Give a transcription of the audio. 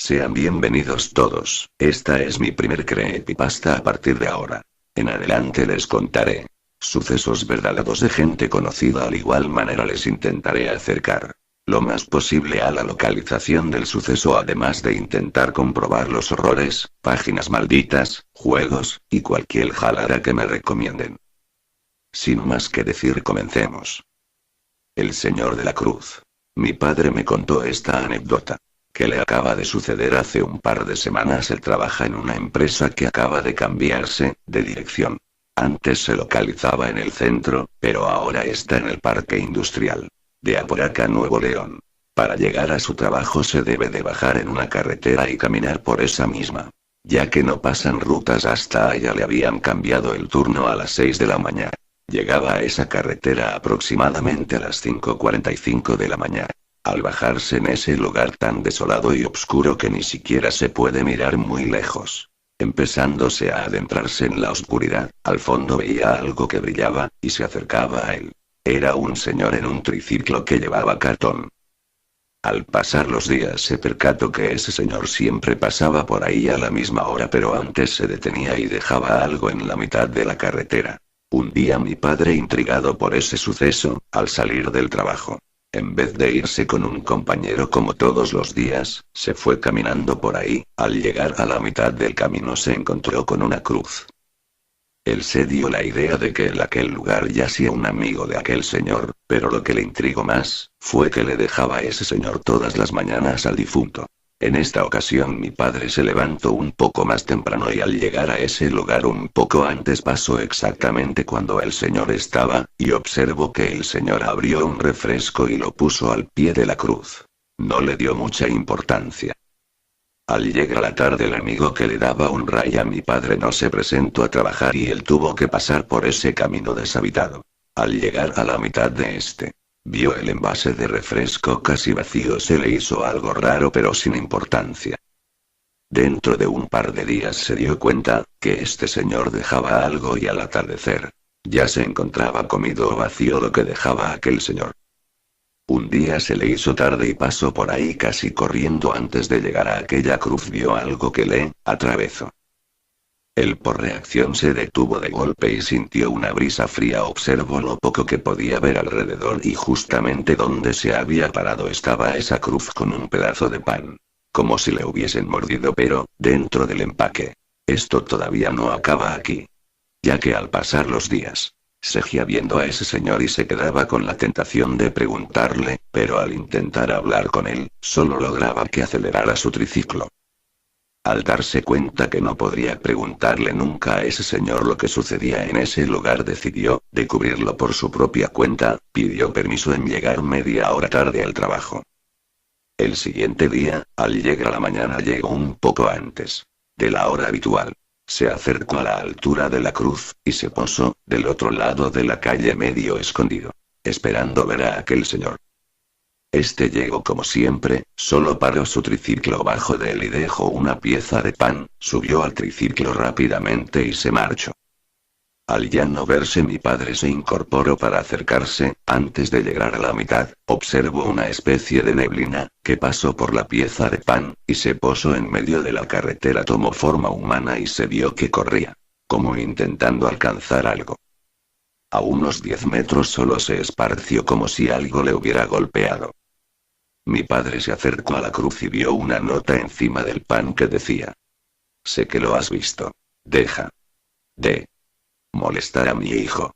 Sean bienvenidos todos, esta es mi primer creepypasta a partir de ahora. En adelante les contaré sucesos verdaderos de gente conocida, al igual manera les intentaré acercar lo más posible a la localización del suceso, además de intentar comprobar los horrores, páginas malditas, juegos, y cualquier jalada que me recomienden. Sin más que decir, comencemos. El Señor de la Cruz. Mi padre me contó esta anécdota que le acaba de suceder hace un par de semanas. Él trabaja en una empresa que acaba de cambiarse de dirección. Antes se localizaba en el centro, pero ahora está en el Parque Industrial de Apodaca, Nuevo León. Para llegar a su trabajo se debe de bajar en una carretera y caminar por esa misma, ya que no pasan rutas hasta allá. Le habían cambiado el turno a las 6 de la mañana. Llegaba a esa carretera aproximadamente a las 5:45 de la mañana. Al bajarse en ese lugar tan desolado y oscuro que ni siquiera se puede mirar muy lejos, empezándose a adentrarse en la oscuridad, al fondo veía algo que brillaba, y se acercaba a él. Era un señor en un triciclo que llevaba cartón. Al pasar los días se percató que ese señor siempre pasaba por ahí a la misma hora, pero antes se detenía y dejaba algo en la mitad de la carretera. Un día mi padre, intrigado por ese suceso, al salir del trabajo, en vez de irse con un compañero como todos los días, se fue caminando por ahí. Al llegar a la mitad del camino se encontró con una cruz. Él se dio la idea de que en aquel lugar yacía un amigo de aquel señor, pero lo que le intrigó más, fue que le dejaba ese señor todas las mañanas al difunto. En esta ocasión mi padre se levantó un poco más temprano y al llegar a ese lugar un poco antes pasó exactamente cuando el señor estaba, y observó que el señor abrió un refresco y lo puso al pie de la cruz. No le dio mucha importancia. Al llegar la tarde el amigo que le daba un ray a mi padre no se presentó a trabajar y él tuvo que pasar por ese camino deshabitado. Al llegar a la mitad de este, vio el envase de refresco casi vacío. Se le hizo algo raro pero sin importancia. Dentro de un par de días se dio cuenta que este señor dejaba algo y al atardecer ya se encontraba comido o vacío lo que dejaba aquel señor. Un día se le hizo tarde y pasó por ahí casi corriendo. Antes de llegar a aquella cruz vio algo que le atravesó. Él por reacción se detuvo de golpe y sintió una brisa fría. Observó lo poco que podía ver alrededor y justamente donde se había parado estaba esa cruz con un pedazo de pan, como si le hubiesen mordido, pero dentro del empaque. Esto todavía no acaba aquí, ya que al pasar los días, seguía viendo a ese señor y se quedaba con la tentación de preguntarle, pero al intentar hablar con él, solo lograba que acelerara su triciclo. Al darse cuenta que no podría preguntarle nunca a ese señor lo que sucedía en ese lugar, decidió descubrirlo por su propia cuenta. Pidió permiso en llegar media hora tarde al trabajo. El siguiente día, al llegar a la mañana, llegó un poco antes de la hora habitual. Se acercó a la altura de la cruz, y se posó del otro lado de la calle medio escondido, esperando ver a aquel señor. Este llegó como siempre, solo paró su triciclo bajo de él y dejó una pieza de pan, subió al triciclo rápidamente y se marchó. Al ya no verse mi padre se incorporó para acercarse. Antes de llegar a la mitad, observó una especie de neblina, que pasó por la pieza de pan, y se posó en medio de la carretera. Tomó forma humana y se vio que corría, como intentando alcanzar algo. A unos 10 metros solo se esparció como si algo le hubiera golpeado. Mi padre se acercó a la cruz y vio una nota encima del pan que decía: sé que lo has visto. Deja de molestar a mi hijo.